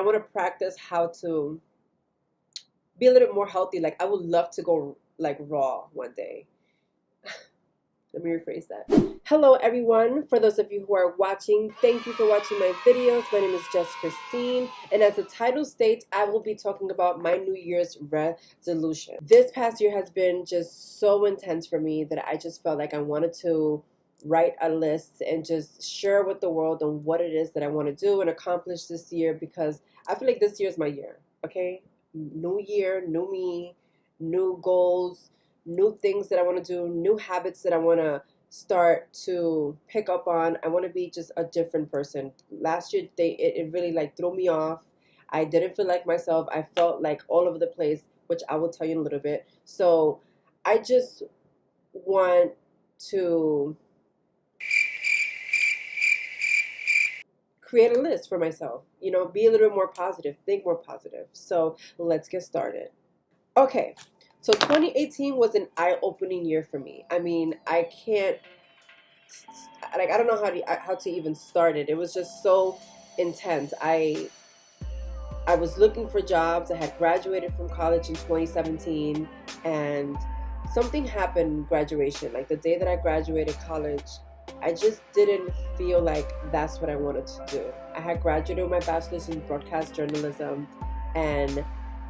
I want to practice how to be a little bit more healthy. Like I would love to go like raw one day. Let me rephrase that. Hello everyone. For those of you who are watching, thank you for watching my videos. My name is Jess Christine, and as the title states, I will be talking about my New Year's resolution. This past year has been just so intense for me that I just felt like I wanted to write a list and just share with the world on what it is that I want to do and accomplish this year, because I feel like this year is my year, okay? New year, new me, new goals, new things that I want to do, new habits that I want to start to pick up on. I want to be just a different person. Last year, it really like threw me off. I didn't feel like myself. I felt like all over the place, which I will tell you in a little bit. So I just want to create a list for myself, be a little bit more positive, think more positive. So let's get started. Okay, so 2018 was an eye-opening year for me. I mean, I don't know how to even start it. It was just so intense. I was looking for jobs. I had graduated from college in 2017, and something happened in graduation. Like the day that I graduated college, I just didn't feel like that's what I wanted to do. I had graduated with my bachelor's in broadcast journalism, and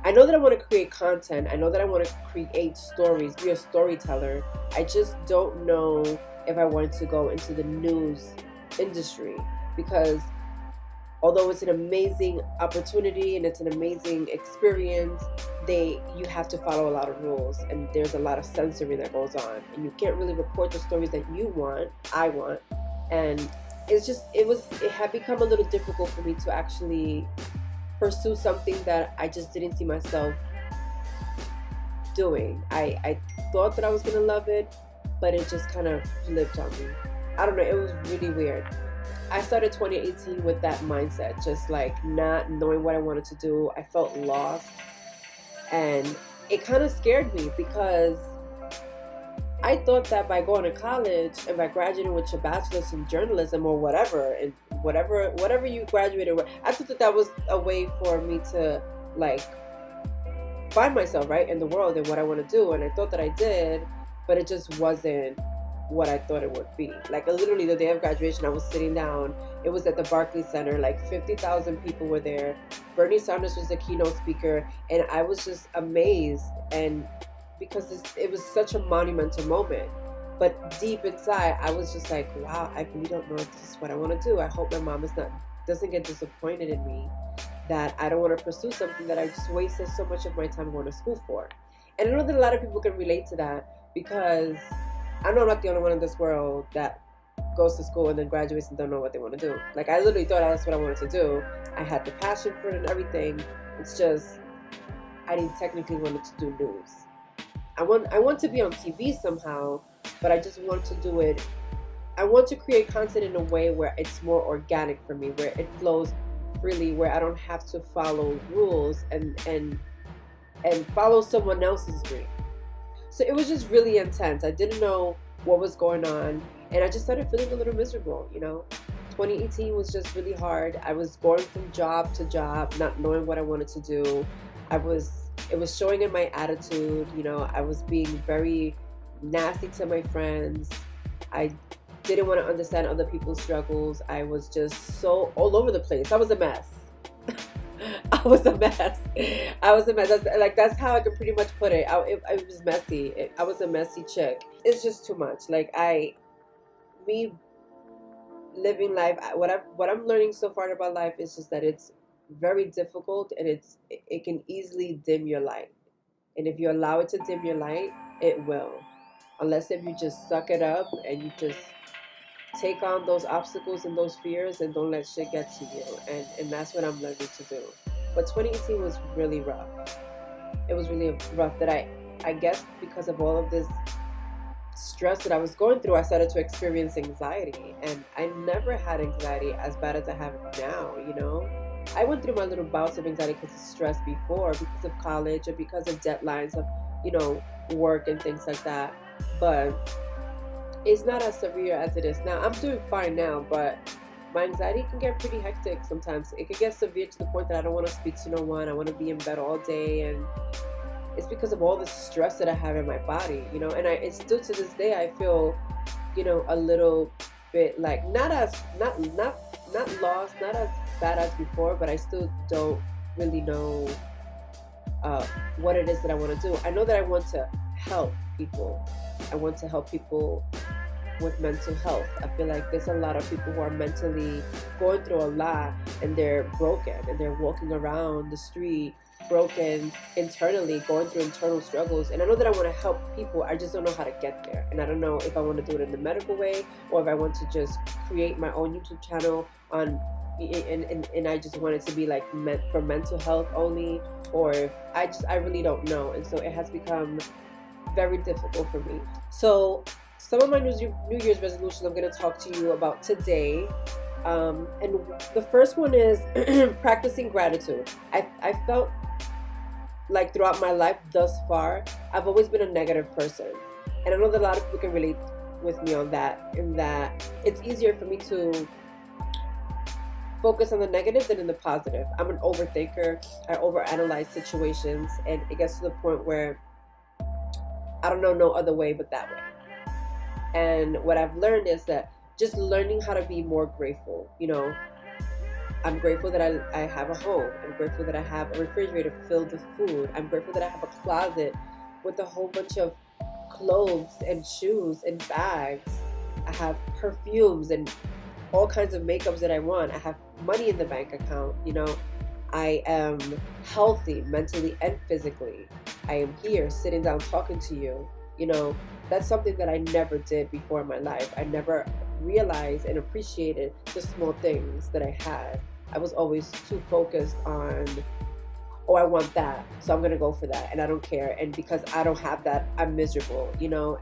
I know that I want to create content. I know that I want to create stories, be a storyteller. I just don't know if I wanted to go into the news industry, because although it's an amazing opportunity and it's an amazing experience, you have to follow a lot of rules, and there's a lot of censoring that goes on, and you can't really report the stories that I want, and it had become a little difficult for me to actually pursue something that I just didn't see myself doing. I thought that I was gonna love it, but it just kind of flipped on me. I don't know, it was really weird. I started 2018 with that mindset, just like not knowing what I wanted to do. I felt lost, and it kind of scared me, because I thought that by going to college and by graduating with your bachelor's in journalism or whatever, and whatever you graduated with, I thought that was a way for me to like find myself right in the world and what I want to do, and I thought that I did, but it just wasn't what I thought it would be. Like literally the day of graduation, I was sitting down. It was at the Barclays Center. Like 50,000 people were there. Bernie Sanders was the keynote speaker, and I was just amazed, and because it was such a monumental moment. But deep inside, I was just like, wow, I really don't know if this is what I want to do. I hope my mom doesn't get disappointed in me, that I don't want to pursue something that I just wasted so much of my time going to school for. And I know that a lot of people can relate to that, because I know I'm not the only one in this world that goes to school and then graduates and don't know what they want to do. Like I literally thought that's what I wanted to do. I had the passion for it and everything. It's just I didn't technically want to do news. I want to be on TV somehow, but I just want to do it. I want to create content in a way where it's more organic for me, where it flows freely, where I don't have to follow rules and follow someone else's dream. So it was just really intense. I didn't know what was going on, and I just started feeling a little miserable, 2018 was just really hard. I was going from job to job, not knowing what I wanted to do. It was showing in my attitude, I was being very nasty to my friends. I didn't want to understand other people's struggles. I was just so all over the place. I was a mess. I was a mess. That's how I can pretty much put it. It was messy. I was a messy chick. It's just too much. Me living life. What I'm learning so far about life is just that it's very difficult, and it can easily dim your light. And if you allow it to dim your light, it will. Unless if you just suck it up and you just take on those obstacles and those fears and don't let shit get to you, and that's what I'm learning to do. But 2018 was really rough. It was really rough that I guess because of all of this stress that I was going through, I started to experience anxiety, and I never had anxiety as bad as I have now. I went through my little bouts of anxiety because of stress before, because of college or because of deadlines of work and things like that, but it's not as severe as it is now. I'm doing fine now, but my anxiety can get pretty hectic sometimes. It can get severe to the point that I don't want to speak to no one. I want to be in bed all day, and it's because of all the stress that I have in my body, and it's still to this day I feel, a little bit like not lost, not as bad as before, but I still don't really know what it is that I want to do. I know that I want to help people. I want to help people with mental health. I feel like there's a lot of people who are mentally going through a lot, and they're broken, and they're walking around the street broken internally, going through internal struggles. And I know that I want to help people. I just don't know how to get there. And I don't know if I want to do it in the medical way, or if I want to just create my own YouTube channel on and I just want it to be like meant for mental health only, or if I really don't know. And so it has become very difficult for me. So some of my New Year's resolutions I'm going to talk to you about today. And the first one is practicing gratitude. I felt like throughout my life thus far, I've always been a negative person. And I know that a lot of people can relate with me on that, in that it's easier for me to focus on the negative than in the positive. I'm an overthinker. I overanalyze situations, and it gets to the point where I don't know no other way but that way. And what I've learned is that just learning how to be more grateful. I'm grateful that I have a home. I'm grateful that I have a refrigerator filled with food. I'm grateful that I have a closet with a whole bunch of clothes and shoes and bags. I have perfumes and all kinds of makeups that I want. I have money in the bank account. I am healthy mentally and physically. I am here sitting down talking to you. That's something that I never did before in my life. I never realized and appreciated the small things that I had. I was always too focused on, oh, I want that, so I'm gonna go for that, and I don't care. And because I don't have that, I'm miserable,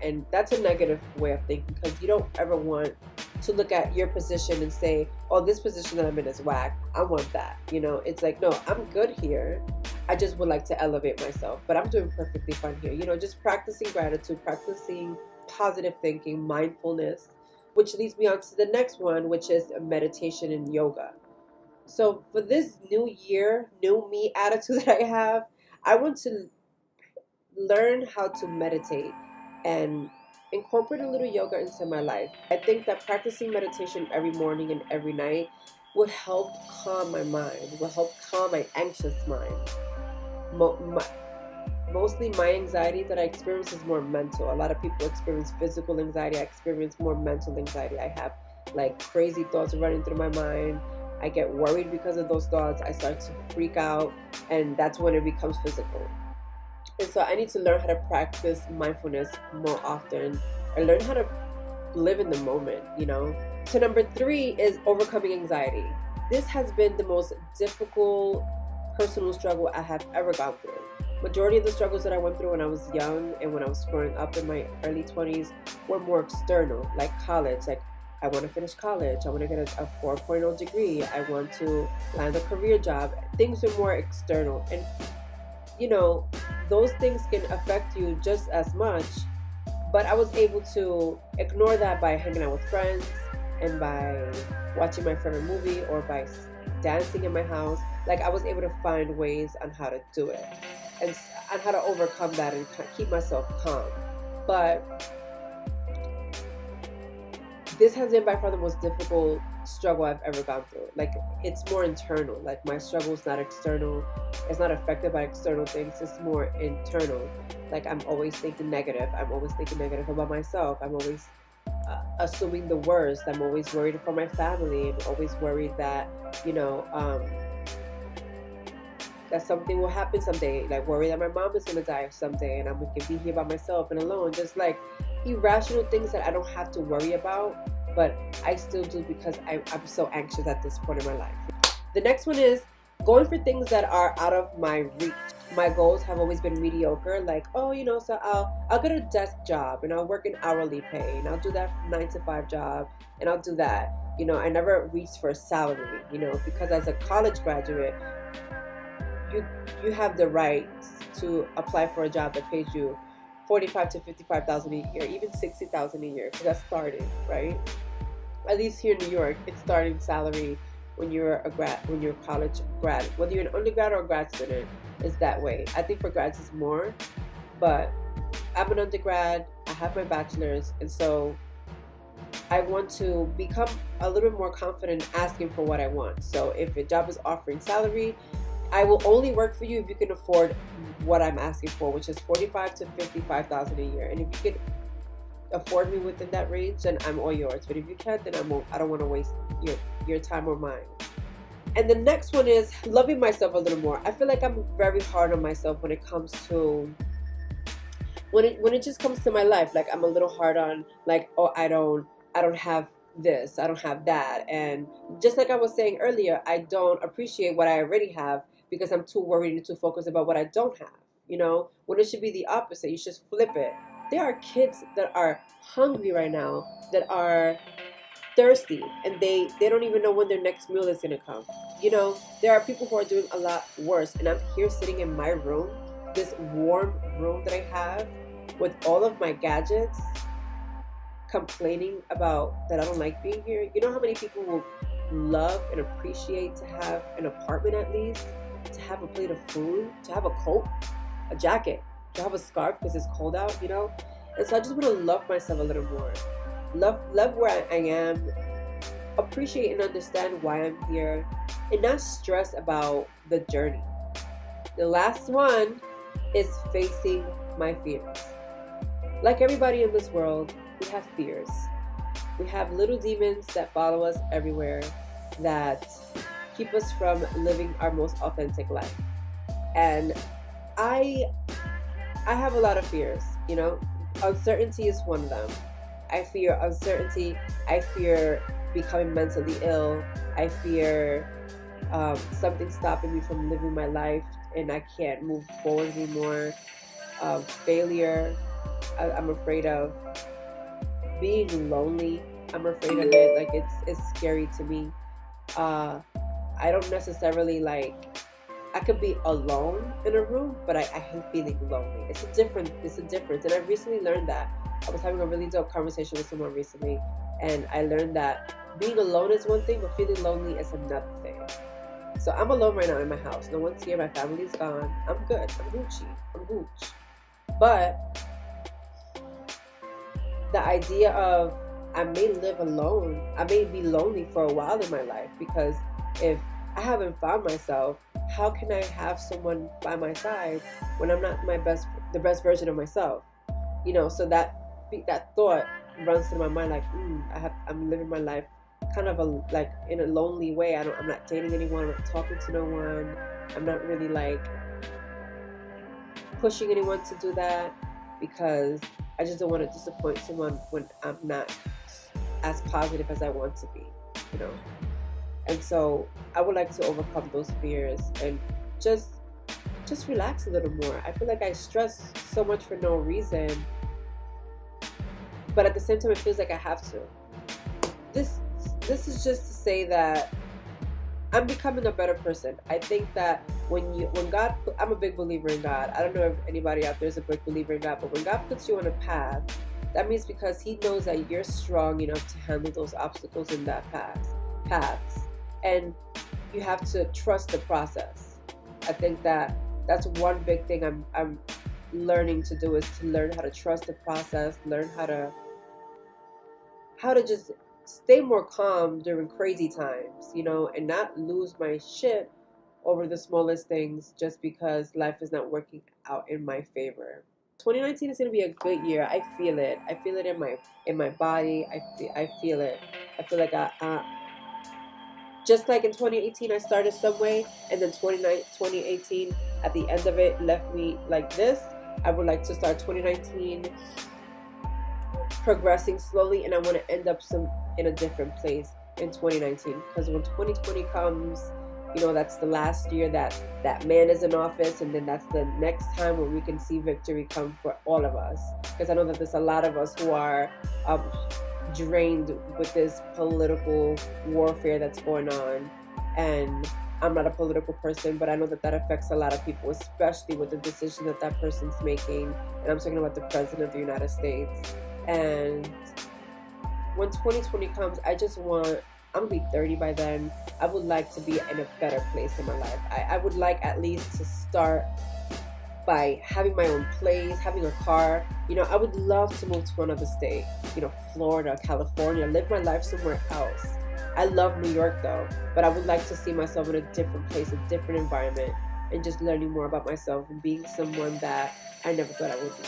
and that's a negative way of thinking, because you don't ever want to look at your position and say, oh, this position that I'm in is whack, I want that. It's like, no, I'm good here. I just would like to elevate myself, but I'm doing perfectly fine here. Just practicing gratitude, practicing positive thinking, mindfulness, which leads me on to the next one, which is meditation and yoga. So for this new year, new me attitude that I have, I want to learn how to meditate and incorporate a little yoga into my life. I think that practicing meditation every morning and every night will help calm my mind, will help calm my anxious mind. Mostly my anxiety that I experience is more mental. A lot of people experience physical anxiety. I experience more mental anxiety. I have like crazy thoughts running through my mind. I get worried because of those thoughts. I start to freak out, and that's when it becomes physical. And so I need to learn how to practice mindfulness more often, and learn how to live in the moment, So number 3 is overcoming anxiety. This has been the most difficult personal struggle I have ever gone through. Majority of the struggles that I went through when I was young and when I was growing up in my early 20s were more external, like college. Like, I want to finish college. I want to get a 4.0 degree. I want to land a career job. Things are more external. And, those things can affect you just as much. But I was able to ignore that by hanging out with friends and by watching my favorite movie or by dancing in my house. Like, I was able to find ways on how to do it and how to overcome that and keep myself calm. But this has been by far the most difficult struggle I've ever gone through. Like, it's more internal. Like, my struggle is not external. It's not affected by external things. It's more internal. Like, I'm always thinking negative. I'm always thinking negative about myself. I'm always assuming the worst. I'm always worried for my family. I'm always worried that, that something will happen someday. Like, worried that my mom is going to die someday and I'm going to be here by myself and alone. Just like irrational things that I don't have to worry about, but I still do because I'm so anxious at this point in my life. The next one is going for things that are out of my reach. My goals have always been mediocre, like, so I'll get a desk job and I'll work an hourly pay and I'll do that 9-to-5 job and I'll do that. I never reached for a salary, because as a college graduate, you have the right to apply for a job that pays you $45,000 to $55,000 a year, even $60,000 a year, because that's starting, right? at least here in New York, it's starting salary when you're when you're a college grad, whether you're an undergrad or a grad student, is that way. I think for grads it's more, but I'm an undergrad, I have my bachelor's, and so I want to become a little bit more confident asking for what I want. So if a job is offering salary, I will only work for you if you can afford what I'm asking for, which is 45 to 55,000 a year. And if you can afford me within that range, then I'm all yours. But if you can't, then I don't want to waste your time or mine. And the next one is loving myself a little more. I feel like I'm very hard on myself when it comes to when it just comes to my life. Like I'm a little hard on, like, oh, I don't have this, I don't have that. And just like I was saying earlier, I don't appreciate what I already have because I'm too worried and too focused about what I don't have. When it should be the opposite. You should flip it. There are kids that are hungry right now, that are thirsty, and they don't even know when their next meal is going to come. There are people who are doing a lot worse, and I'm here sitting in my room, this warm room that I have, with all of my gadgets, complaining about that I don't like being here. You know how many people will love and appreciate to have an apartment, at least to have a plate of food, to have a coat, a jacket, to have a scarf because it's cold out, And so I just want to love myself a little more. Love where I am, appreciate and understand why I'm here, and not stress about the journey. The last one is facing my fears. Like everybody in this world, we have fears. We have little demons that follow us everywhere, that keep us from living our most authentic life. And I have a lot of fears, Uncertainty is one of them. I fear uncertainty. I fear becoming mentally ill. I fear something stopping me from living my life and I can't move forward anymore. Failure. I'm afraid of being lonely. I'm afraid of it. Like it's scary to me. I don't necessarily I could be alone in a room, but I hate feeling lonely. It's a difference. And I recently learned that. I was having a really dope conversation with someone recently, and I learned that being alone is one thing, but feeling lonely is another thing. So I'm alone right now in my house. No one's here. My family's gone. I'm good. I'm Gucci. I'm Gooch. But the idea of I may live alone, I may be lonely for a while in my life, because if I haven't found myself, how can I have someone by my side when I'm not the best version of myself? So that thought runs through my mind, like, I'm living my life kind of in a lonely way. I'm not dating anyone. I'm not talking to no one. I'm not really pushing anyone to do that, because I just don't want to disappoint someone when I'm not as positive as I want to be, And so I would like to overcome those fears and just relax a little more. I feel like I stress so much for no reason, but at the same time, it feels like I have to. This is just to say that I'm becoming a better person. I think that when God, I'm a big believer in God. I don't know if anybody out there is a big believer in God, but when God puts you on a path, that means because He knows that you're strong enough to handle those obstacles in that paths, and you have to trust the process. I think that that's one big thing I'm learning to do, is to learn how to trust the process, learn how to just stay more calm during crazy times, and not lose my shit over the smallest things just because life is not working out in my favor. 2019 is going to be a good year. I feel it. I feel it in my body. I feel it. I feel like just like in 2018, I started some way, and then 2018, at the end of it, left me like this. I would like to start 2019 progressing slowly, and I want to end up in a different place in 2019, because when 2020 comes, that's the last year that man is in office, and then that's the next time where we can see victory come for all of us, because I know that there's a lot of us who are drained with this political warfare that's going on. And I'm not a political person, but I know that affects a lot of people, especially with the decision that person's making. And I'm talking about the President of the United States. And when 2020 comes, I'm gonna be 30 by then. I would like to be in a better place in my life. I would like at least to start by having my own place, having a car. I would love to move to another state, Florida, California, live my life somewhere else. I love New York though, but I would like to see myself in a different place, a different environment, and just learning more about myself and being someone that I never thought I would be.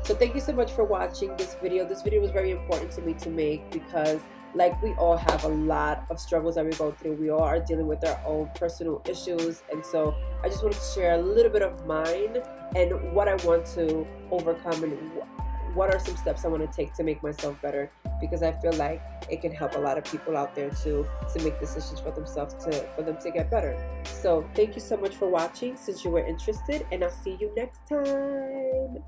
So thank you so much for watching this video. This video was very important to me to make because like we all have a lot of struggles that we go through. We all are dealing with our own personal issues. And so I just wanted to share a little bit of mine and what I want to overcome and what are some steps I want to take to make myself better, because I feel like it can help a lot of people out there to make decisions for themselves for them to get better. So thank you so much for watching since you were interested, and I'll see you next time.